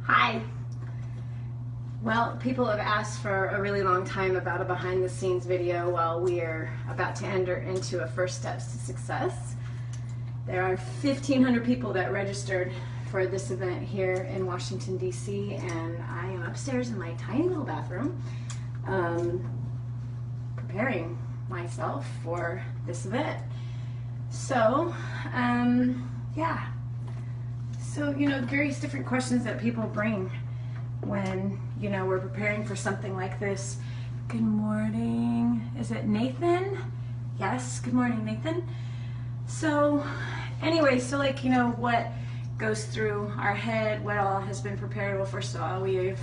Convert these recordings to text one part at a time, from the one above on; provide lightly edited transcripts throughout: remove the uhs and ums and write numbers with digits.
Hi. Well, people have asked for a really long time about a behind the scenes video while we are about to enter into a First Steps to Success. There are 1,500 people that registered for this event here in Washington, D.C., and I am upstairs in my tiny little bathroom preparing myself for this event. So, yeah. So, various different questions that people bring when, we're preparing for something like this. Good morning. Is it Nathan? Yes, good morning, Nathan. So, anyway, what goes through our head, what all has been prepared? Well, first of all, we've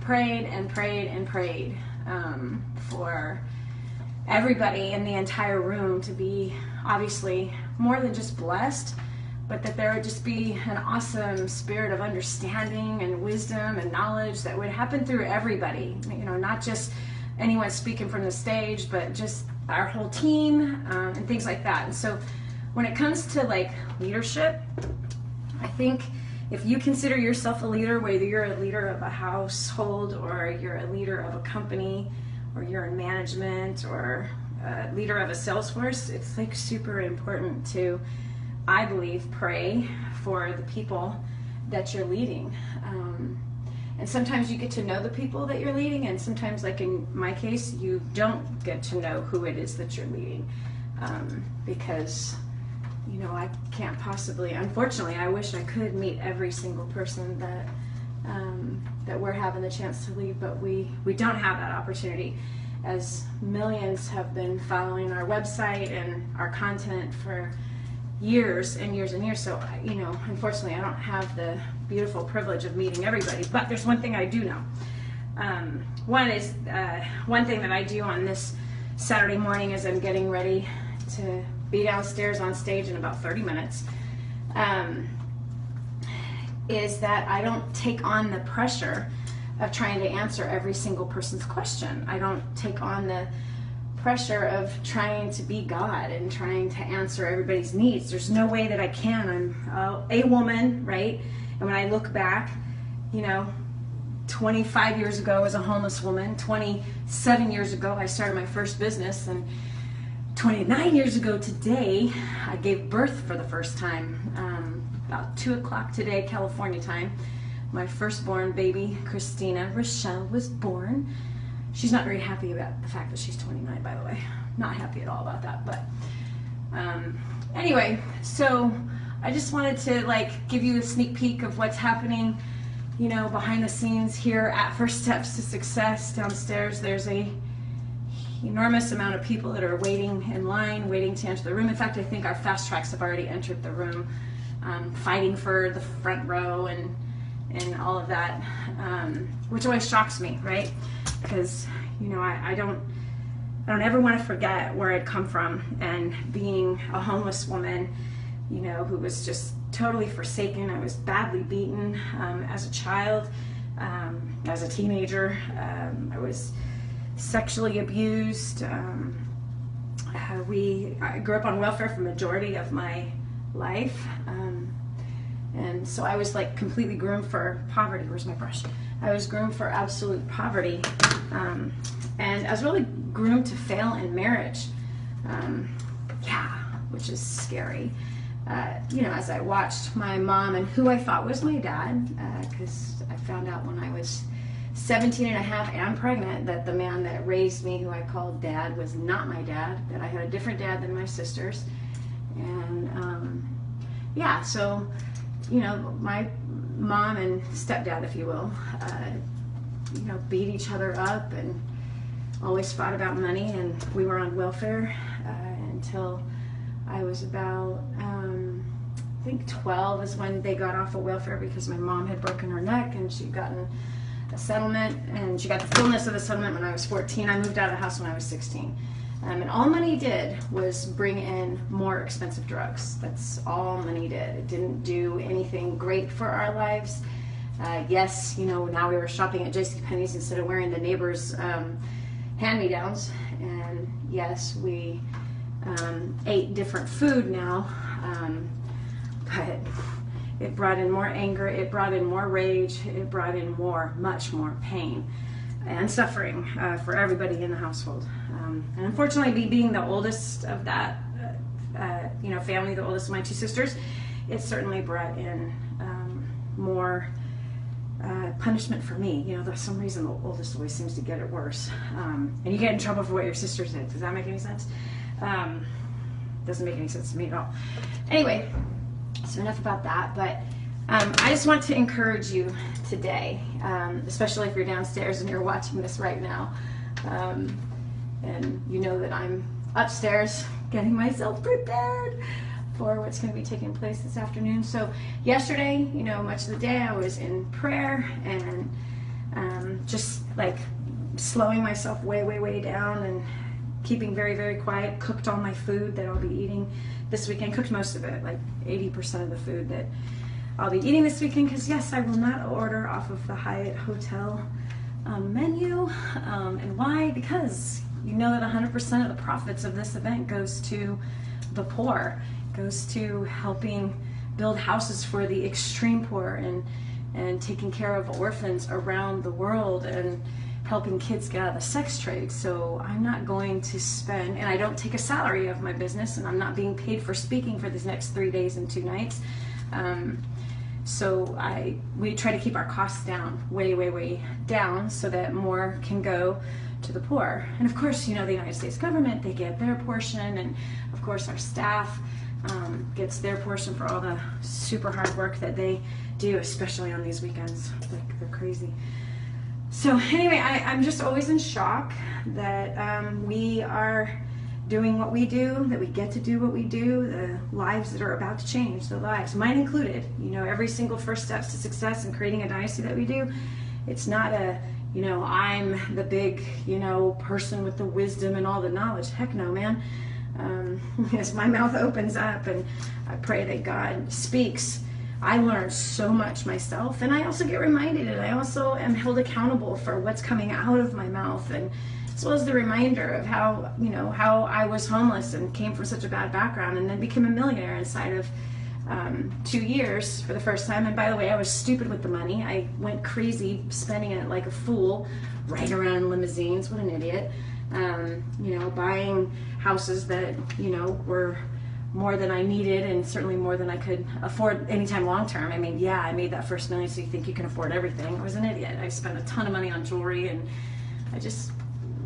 prayed and prayed and prayed for everybody in the entire room to be obviously more than just blessed, but that there would just be an awesome spirit of understanding and wisdom and knowledge that would happen through everybody, not just anyone speaking from the stage, but just our whole team and things like that. And so when it comes to leadership, I think if you consider yourself a leader, whether you're a leader of a household or you're a leader of a company or you're in management or a leader of a sales force, it's super important to, I believe, pray for the people that you're leading. And sometimes you get to know the people that you're leading, and sometimes, like in my case, you don't get to know who it is that you're leading. Because, I can't possibly, unfortunately, I wish I could meet every single person that we're having the chance to lead, but we don't have that opportunity, as millions have been following our website and our content for years and years and years. So, unfortunately, I don't have the beautiful privilege of meeting everybody, but there's one thing I do know. One thing that I do on this Saturday morning as I'm getting ready to be downstairs on stage in about 30 minutes, is that I don't take on the pressure of trying to answer every single person's question. I don't take on the pressure of trying to be God and trying to answer everybody's needs. There's no way that I can. I'm a woman, right? And when I look back, 25 years ago I was a homeless woman. 27 years ago I started my first business, and 29 years ago today I gave birth for the first time. About 2 o'clock today, California time, my firstborn baby, Christina Rochelle, was born. She's not very happy about the fact that she's 29, by the way. Not happy at all about that. But anyway, so I just wanted to give you a sneak peek of what's happening, behind the scenes here at First Steps to Success. Downstairs, there's a enormous amount of people that are waiting in line, waiting to enter the room. In fact, I think our fast tracks have already entered the room, fighting for the front row and all of that, which always shocks me, right? Because I don't ever want to forget where I'd come from, and being a homeless woman, who was just totally forsaken. I was badly beaten as a child, as a teenager. I was sexually abused. I grew up on welfare for the majority of my life. And so I was completely groomed for poverty. Where's my brush? I was groomed for absolute poverty. And I was really groomed to fail in marriage. Which is scary. As I watched my mom and who I thought was my dad, because I found out when I was 17 and a half and pregnant that the man that raised me, who I called dad, was not my dad, that I had a different dad than my sisters. And so my mom and stepdad, if you will, beat each other up and always fought about money, and we were on welfare until I was about, I think 12 is when they got off of welfare, because my mom had broken her neck and she'd gotten a settlement, and she got the fullness of the settlement when I was 14. I moved out of the house when I was 16. And all money did was bring in more expensive drugs. That's all money did. It didn't do anything great for our lives. Yes, now we were shopping at JCPenney's instead of wearing the neighbor's hand-me-downs. And yes, we ate different food now. But It brought in more anger, it brought in more rage, it brought in much more pain and suffering for everybody in the household. And unfortunately, me being the oldest of that family, the oldest of my two sisters, it certainly brought in more punishment for me. For some reason the oldest always seems to get it worse. And you get in trouble for what your sisters did. Does that make any sense? Doesn't make any sense to me at all. Anyway, so enough about that, but I just want to encourage you today, especially if you're downstairs and you're watching this right now, and you know that I'm upstairs getting myself prepared for what's going to be taking place this afternoon. So yesterday, much of the day I was in prayer and just like slowing myself way down and keeping very, very quiet. Cooked all my food that I'll be eating this weekend. Cooked most of it, like 80% of the food that I'll be eating this weekend, because yes, I will not order off of the Hyatt Hotel menu. And why? Because you know that 100% of the profits of this event goes to the poor, goes to helping build houses for the extreme poor and taking care of orphans around the world and helping kids get out of the sex trade. So I'm not going to spend, and I don't take a salary of my business, and I'm not being paid for speaking for these next 3 days and 2 nights. So we try to keep our costs down, way down, so that more can go to the poor. And of course, the United States government, they get their portion, and of course our staff gets their portion for all the super hard work that they do, especially on these weekends. Like, they're crazy. So anyway, I'm just always in shock that we are doing what we do, that we get to do what we do, the lives that are about to change, the lives, mine included. Every single first steps to success in creating a dynasty that we do, it's not I'm the big, person with the wisdom and all the knowledge. Heck no, man. As my mouth opens up and I pray that God speaks, I learn so much myself, and I also get reminded, and I also am held accountable for what's coming out of my mouth, and as well as the reminder of how I was homeless and came from such a bad background and then became a millionaire inside of 2 years for the first time. And by the way, I was stupid with the money. I went crazy spending it like a fool, riding around in limousines. What an idiot. Buying houses that, were more than I needed, and certainly more than I could afford anytime long term. I mean, I made that first million, so you think you can afford everything. I was an idiot. I spent a ton of money on jewelry, and I just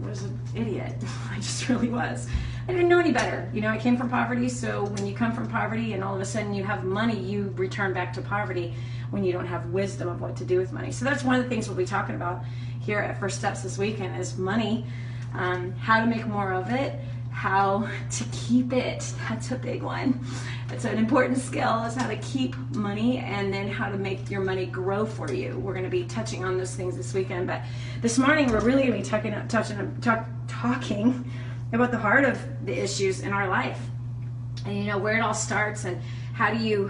was an idiot. I just really was. I didn't know any better. I came from poverty, so when you come from poverty and all of a sudden you have money, you return back to poverty when you don't have wisdom of what to do with money. So that's one of the things we'll be talking about here at First Steps this weekend is money, how to make more of it, how to keep it. That's a big one. It's an important skill, is how to keep money, and then how to make your money grow for you. We're going to be touching on those things this weekend, but this morning we're really going to be talking about the heart of the issues in our life, and where it all starts, and how do you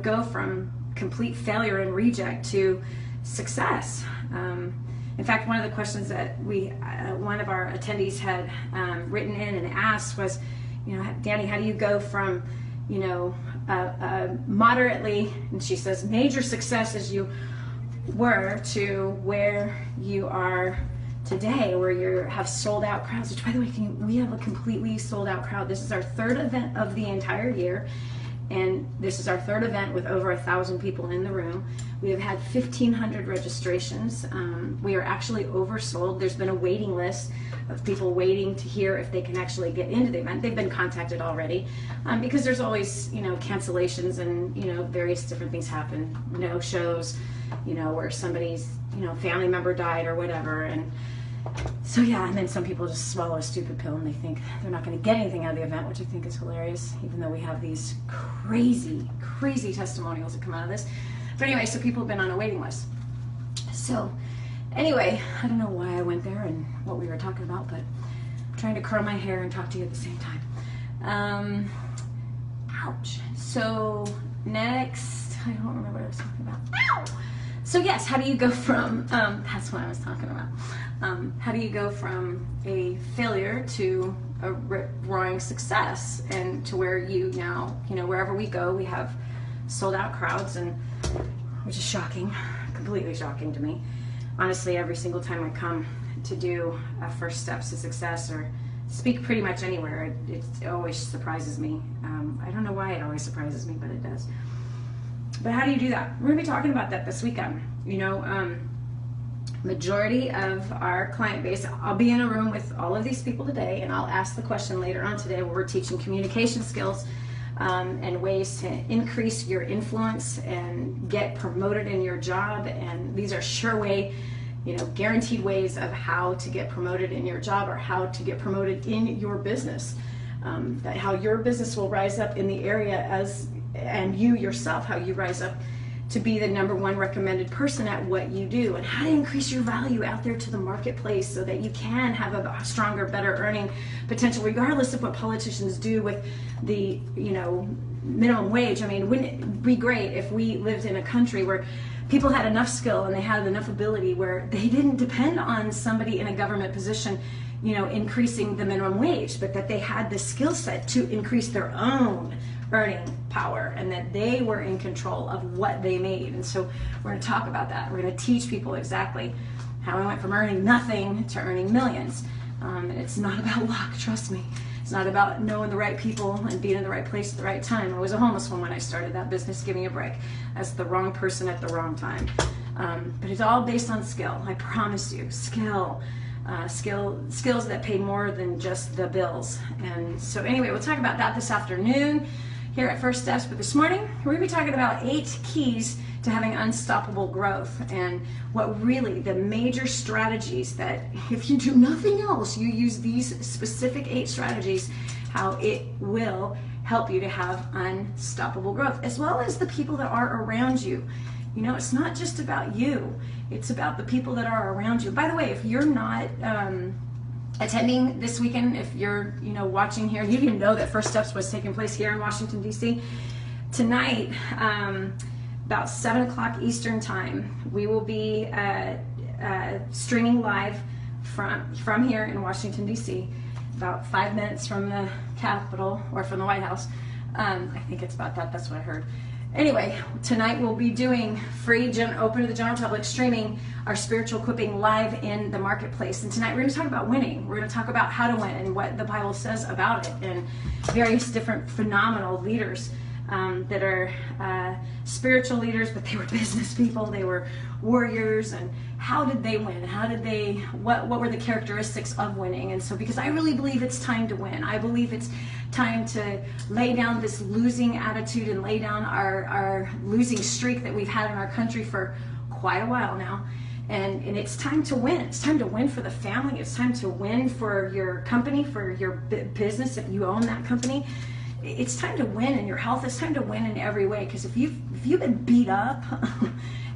go from complete failure and reject to success. In fact, one of the questions that one of our attendees had written in and asked was, Dani, how do you go from, moderately, and she says, major success as you were, to where you are today, where you have sold out crowds, which, by the way, we have a completely sold out crowd. This is our third event of the entire year, and this is our third event with over 1,000 people in the room. We have had 1,500 registrations. We are actually oversold. There's been a waiting list of people waiting to hear if they can actually get into the event. They've been contacted already, because there's always, cancellations and, various different things happen, no shows, where somebody's, family member died or whatever. And so, and then some people just swallow a stupid pill and they think they're not going to get anything out of the event, which I think is hilarious, even though we have these crazy testimonials that come out of this. But anyway, so people have been on a waiting list. So anyway, I don't know why I went there and what we were talking about, but I'm trying to curl my hair and talk to you at the same time. Ouch. So next, I don't remember what I was talking about. Ow! So yes, how do you go from, that's what I was talking about. How do you go from a failure to a roaring success, and to where you now, wherever we go, we have sold out crowds, and which is shocking, completely shocking to me. Honestly, every single time I come to do First Steps to Success or speak pretty much anywhere, it always surprises me. I don't know why it always surprises me, but it does. But how do you do that? We're gonna be talking about that this weekend. You know, majority of our client base, I'll be in a room with all of these people today, and I'll ask the question later on today where we're teaching communication skills and ways to increase your influence and get promoted in your job. And these are sure way, you know, guaranteed ways of how to get promoted in your job or how to get promoted in your business. That how your business will rise up in the area and you yourself, how you rise up to be the #1 recommended person at what you do, and how to increase your value out there to the marketplace so that you can have a stronger, better earning potential, regardless of what politicians do with the, you know, minimum wage. I mean, wouldn't it be great if we lived in a country where people had enough skill and they had enough ability where they didn't depend on somebody in a government position, you know, increasing the minimum wage, but that they had the skill set to increase their own earning power, and that they were in control of what they made. And so we're going to talk about that. We're going to teach people exactly how I went from earning nothing to earning millions. And it's not about luck, trust me. It's not about knowing the right people and being in the right place at the right time. I was a homeless woman when I started that business. Give me a break. That's the wrong person at the wrong time. But it's all based on skill. I promise you, skill. Skills that pay more than just the bills. And so anyway, we'll talk about that this afternoon here at First Steps. But this morning, we're going to be talking about 8 keys to having unstoppable growth, and what really the major strategies that if you do nothing else, you use these specific 8 strategies, how it will help you to have unstoppable growth, as well as the people that are around you. You know, it's not just about you, it's about the people that are around you. By the way, if you're not attending this weekend, if you're, you know, watching here, you didn't know that First Steps was taking place here in Washington, D.C. Tonight, about 7 o'clock Eastern time, we will be streaming live from here in Washington, D.C., about 5 minutes from the Capitol, or from the White House. I think it's about that, that's what I heard. Anyway, tonight we'll be doing free, open to the general public, streaming our spiritual equipping live in the marketplace. And tonight we're going to talk about winning. We're going to talk about how to win and what the Bible says about it, and various different phenomenal leaders that are spiritual leaders, but they were business people, they were warriors, and how did they win? How did they, what were the characteristics of winning? And so, because I really believe it's time to win. I believe it's time to lay down this losing attitude and lay down our losing streak that we've had in our country for quite a while now. And it's time to win. It's time to win for the family. It's time to win for your company, for your business if you own that company. It's time to win in your health. It's time to win in every way. Because if you've been beat up,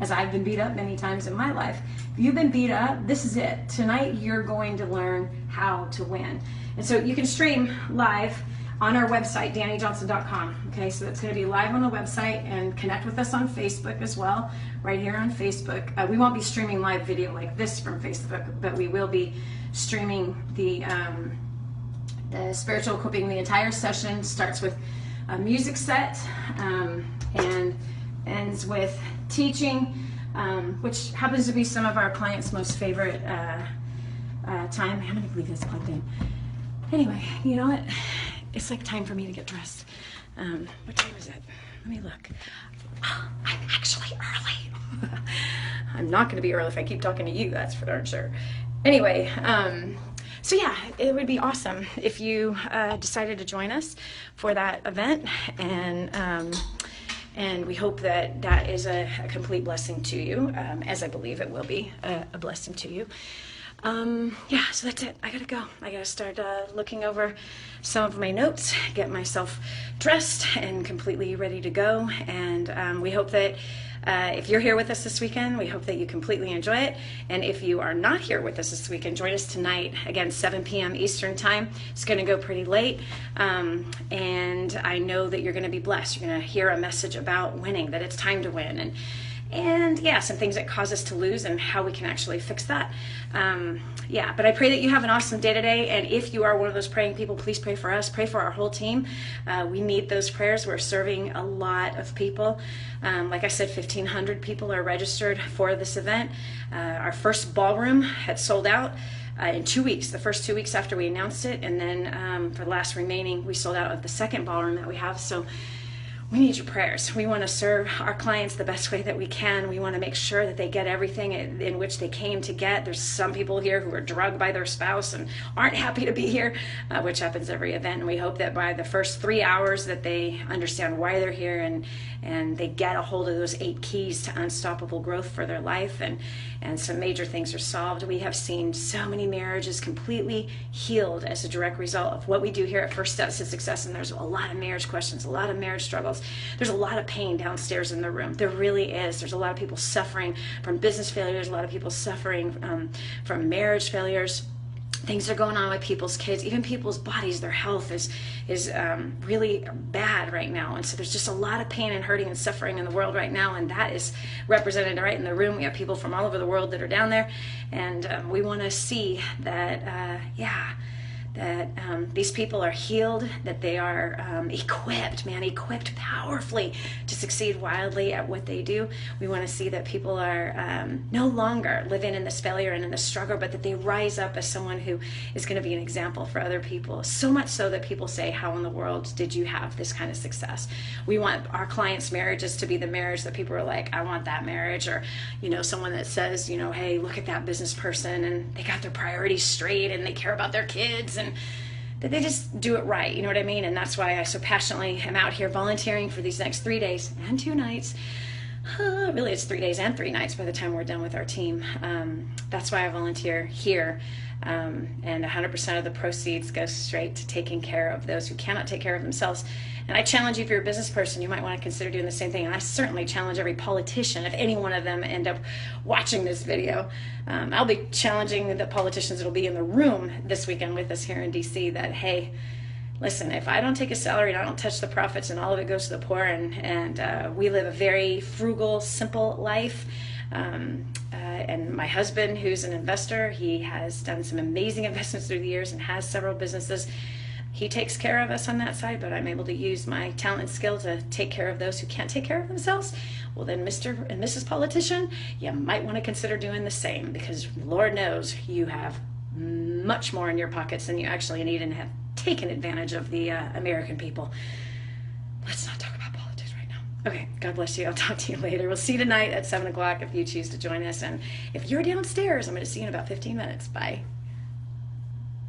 as I've been beat up many times in my life, if you've been beat up, this is it. Tonight you're going to learn how to win. And so you can stream live on our website, DaniJohnson.com. Okay, so it's going to be live on the website, and connect with us on Facebook as well, right here on Facebook. We won't be streaming live video like this from Facebook, but we will be streaming the spiritual equipping. The entire session starts with a music set and ends with teaching, which happens to be some of our clients' most favorite time. I'm going to leave this plugged in. Anyway, you know what? It's like time for me to get dressed. What time is it? Let me look. Oh, I'm actually early. I'm not going to be early if I keep talking to you, that's for darn sure. Anyway, so yeah, it would be awesome if you decided to join us for that event, and we hope that that is a complete blessing to you, as I believe it will be a blessing to you. Yeah, so that's it. I gotta go. I gotta start looking over some of my notes, get myself dressed and completely ready to go. And we hope that if you're here with us this weekend, we hope that you completely enjoy it. And if you are not here with us this weekend, join us tonight, again, 7 p.m. Eastern time. It's going to go pretty late. And I know that you're going to be blessed. You're going to hear a message about winning, that it's time to win, and and yeah, some things that cause us to lose and how we can actually fix that. Yeah, but I pray that you have an awesome day today. And if you are one of those praying people, please pray for us. Pray for our whole team. We need those prayers. We're serving a lot of people. Like I said, 1,500 people are registered for this event. Our first ballroom had sold out in 2 weeks, the first 2 weeks after we announced it. And then for the last remaining, we sold out of the second ballroom that we have. So we need your prayers. We want to serve our clients the best way that we can. We want to make sure that they get everything in which they came to get. There's some people here who are drugged by their spouse and aren't happy to be here, which happens every event. And we hope that by the first 3 hours that they understand why they're here and they get a hold of those 8 keys to unstoppable growth for their life, and some major things are solved. We have seen so many marriages completely healed as a direct result of what we do here at First Steps to Success. And there's a lot of marriage questions, a lot of marriage struggles. There's a lot of pain downstairs in the room. There really is. There's a lot of people suffering from business failures, a lot of people suffering from marriage failures. Things are going on with people's kids, even people's bodies. Their health is really bad right now. And so there's just a lot of pain and hurting and suffering in the world right now. And that is represented right in the room. We have people from all over the world that are down there. And we want to see that, these people are healed, that they are equipped powerfully to succeed wildly at what they do. We want to see that people are no longer living in this failure and in this struggle, but that they rise up as someone who is going to be an example for other people. So much so that people say, how in the world did you have this kind of success? We want our clients' marriages to be the marriage that people are like, I want that marriage. Or, someone that says, hey, look at that business person and they got their priorities straight and they care about their kids, and that they just do it right, you know what I mean? And that's why I so passionately am out here volunteering for these next 3 days and 2 nights. Really, it's 3 days and 3 nights by the time we're done with our team. That's why I volunteer here. And 100% of the proceeds go straight to taking care of those who cannot take care of themselves. And I challenge you, if you're a business person, you might want to consider doing the same thing. And I certainly challenge every politician, if any one of them end up watching this video. I'll be challenging the politicians that will be in the room this weekend with us here in DC that, hey, listen, if I don't take a salary and I don't touch the profits and all of it goes to the poor, and we live a very frugal, simple life. And my husband, who's an investor, he has done some amazing investments through the years and has several businesses. He takes care of us on that side, but I'm able to use my talent and skill to take care of those who can't take care of themselves. Well, then, Mr. and Mrs. Politician, you might want to consider doing the same, because Lord knows you have much more in your pockets than you actually need and have taken advantage of the American people. Let's not talk about politics right now. Okay, God bless you. I'll talk to you later. We'll see you tonight at 7 o'clock if you choose to join us. And if you're downstairs, I'm going to see you in about 15 minutes. Bye.